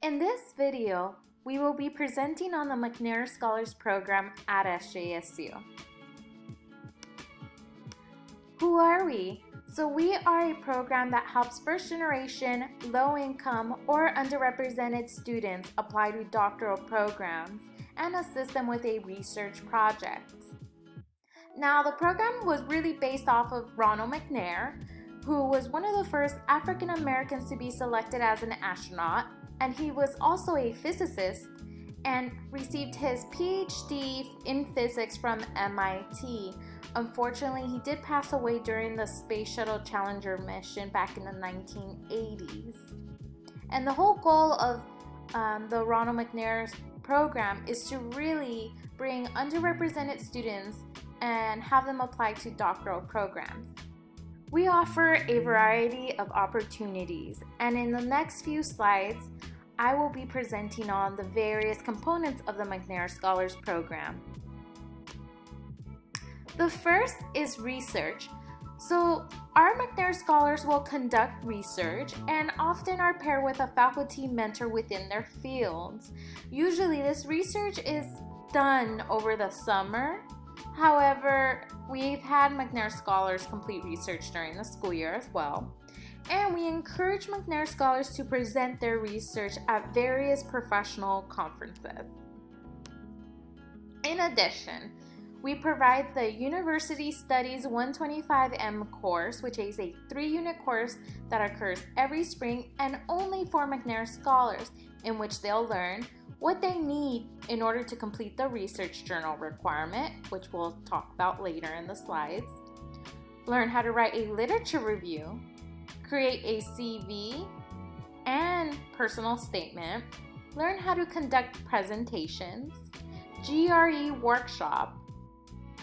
In this video, we will be presenting on the McNair Scholars Program at SJSU. Who are we? So we are a program that helps first-generation, low-income, or underrepresented students apply to doctoral programs and assist them with a research project. Now, the program was really based off of Ronald McNair, who was one of the first African Americans to be selected as an astronaut, and he was also a physicist and received his PhD in physics from MIT. Unfortunately, he did pass away during the Space Shuttle Challenger mission back in the 1980s. And the whole goal of the Ronald McNair program is to really bring underrepresented students and have them apply to doctoral programs. We offer a variety of opportunities, and in the next few slides, I will be presenting on the various components of the McNair Scholars Program. The first is research. So our McNair Scholars will conduct research and often are paired with a faculty mentor within their fields. Usually this research is done over the summer. However, we've had McNair Scholars complete research during the school year as well. And we encourage McNair Scholars to present their research at various professional conferences. In addition, we provide the University Studies 125M course, which is a 3-unit course that occurs every spring and only for McNair Scholars, in which they'll learn what they need in order to complete the research journal requirement, which we'll talk about later in the slides, learn how to write a literature review, create a CV and personal statement, learn how to conduct presentations, GRE workshop,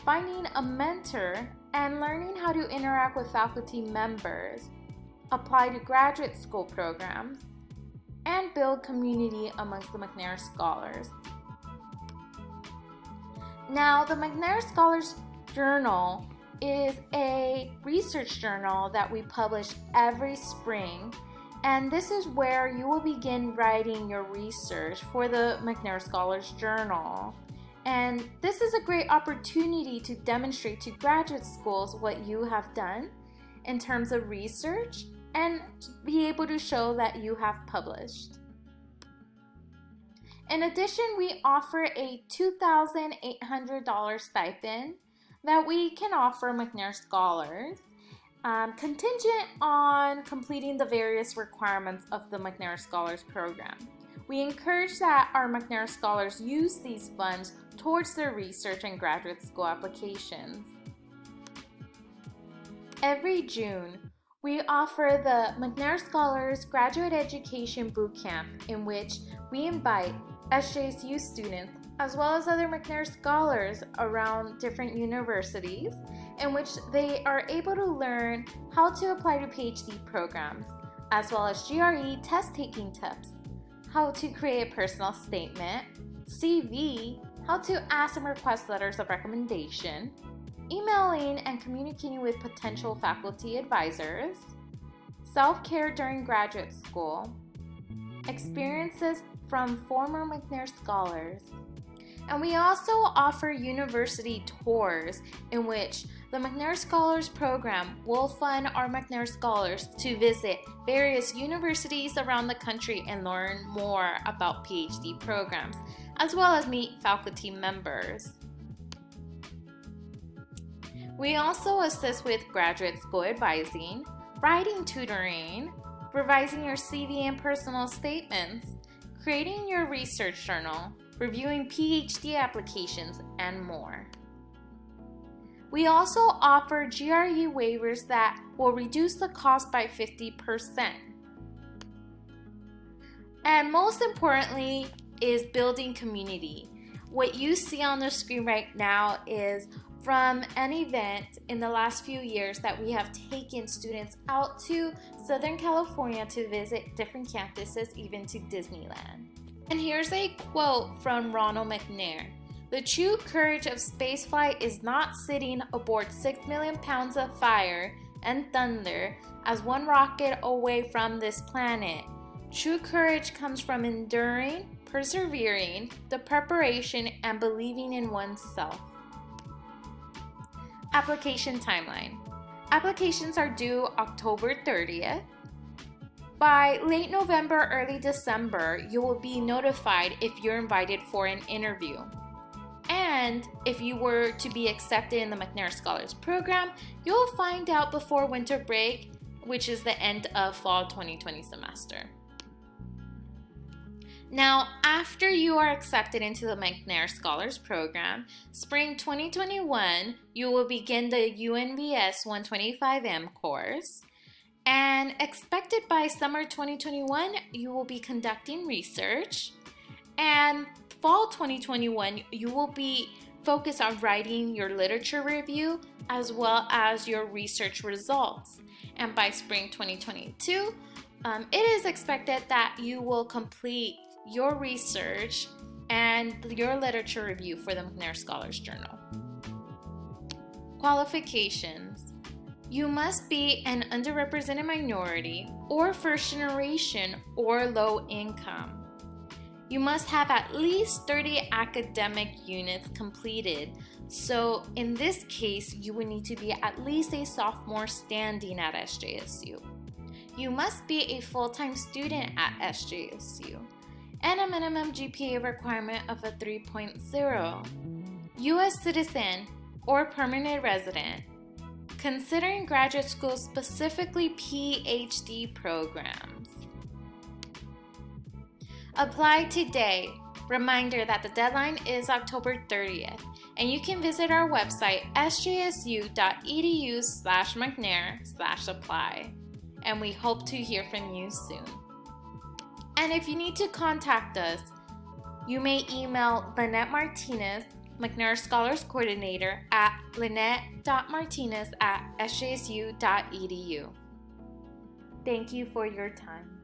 finding a mentor, and learning how to interact with faculty members, apply to graduate school programs, and build community amongst the McNair Scholars. Now, the McNair Scholars Journal is a research journal that we publish every spring, and this is where you will begin writing your research for the McNair Scholars Journal. And this is a great opportunity to demonstrate to graduate schools what you have done in terms of research and be able to show that you have published. In addition, we offer a $2,800 stipend that we can offer McNair Scholars, contingent on completing the various requirements of the McNair Scholars Program. We encourage that our McNair Scholars use these funds towards their research and graduate school applications. Every June, we offer the McNair Scholars Graduate Education Bootcamp, in which we invite SJSU students as well as other McNair Scholars around different universities, in which they are able to learn how to apply to PhD programs, as well as GRE test-taking tips, how to create a personal statement, CV, how to ask and request letters of recommendation, emailing and communicating with potential faculty advisors, self-care during graduate school, experiences from former McNair Scholars. And we also offer university tours, in which the McNair Scholars Program will fund our McNair Scholars to visit various universities around the country and learn more about PhD programs, as well as meet faculty members. We also assist with graduate school advising, writing tutoring, revising your CV and personal statements, creating your research journal, reviewing PhD applications, and more. We also offer GRE waivers that will reduce the cost by 50%. And most importantly is building community. What you see on the screen right now is from an event in the last few years that we have taken students out to Southern California to visit different campuses, even to Disneyland. And here's a quote from Ronald McNair. "The true courage of spaceflight is not sitting aboard 6 million pounds of fire and thunder as one rocket away from this planet. True courage comes from enduring, persevering, the preparation, and believing in oneself. Application timeline. Applications are due October 30th. By late November, early December, you will be notified if you're invited for an interview. And if you were to be accepted in the McNair Scholars Program, you'll find out before winter break, which is the end of fall 2020 semester. Now, after you are accepted into the McNair Scholars Program, spring 2021, you will begin the UNVS 125M course. And expected by summer 2021, you will be conducting research. And fall 2021, you will be focused on writing your literature review as well as your research results. And by spring 2022, it is expected that you will complete your research and your literature review for the McNair Scholars Journal. Qualifications. You must be an underrepresented minority or first generation or low income. You must have at least 30 academic units completed. So in this case, you would need to be at least a sophomore standing at SJSU. You must be a full-time student at SJSU. And a minimum GPA requirement of a 3.0. U.S. citizen or permanent resident. Considering graduate school, specifically PhD programs. Apply today. Reminder that the deadline is October 30th, and you can visit our website sjsu.edu/McNair/apply, and we hope to hear from you soon. And if you need to contact us, you may email Lynette Martinez, McNair Scholars Coordinator, at lynette.martinez@sjsu.edu. Thank you for your time.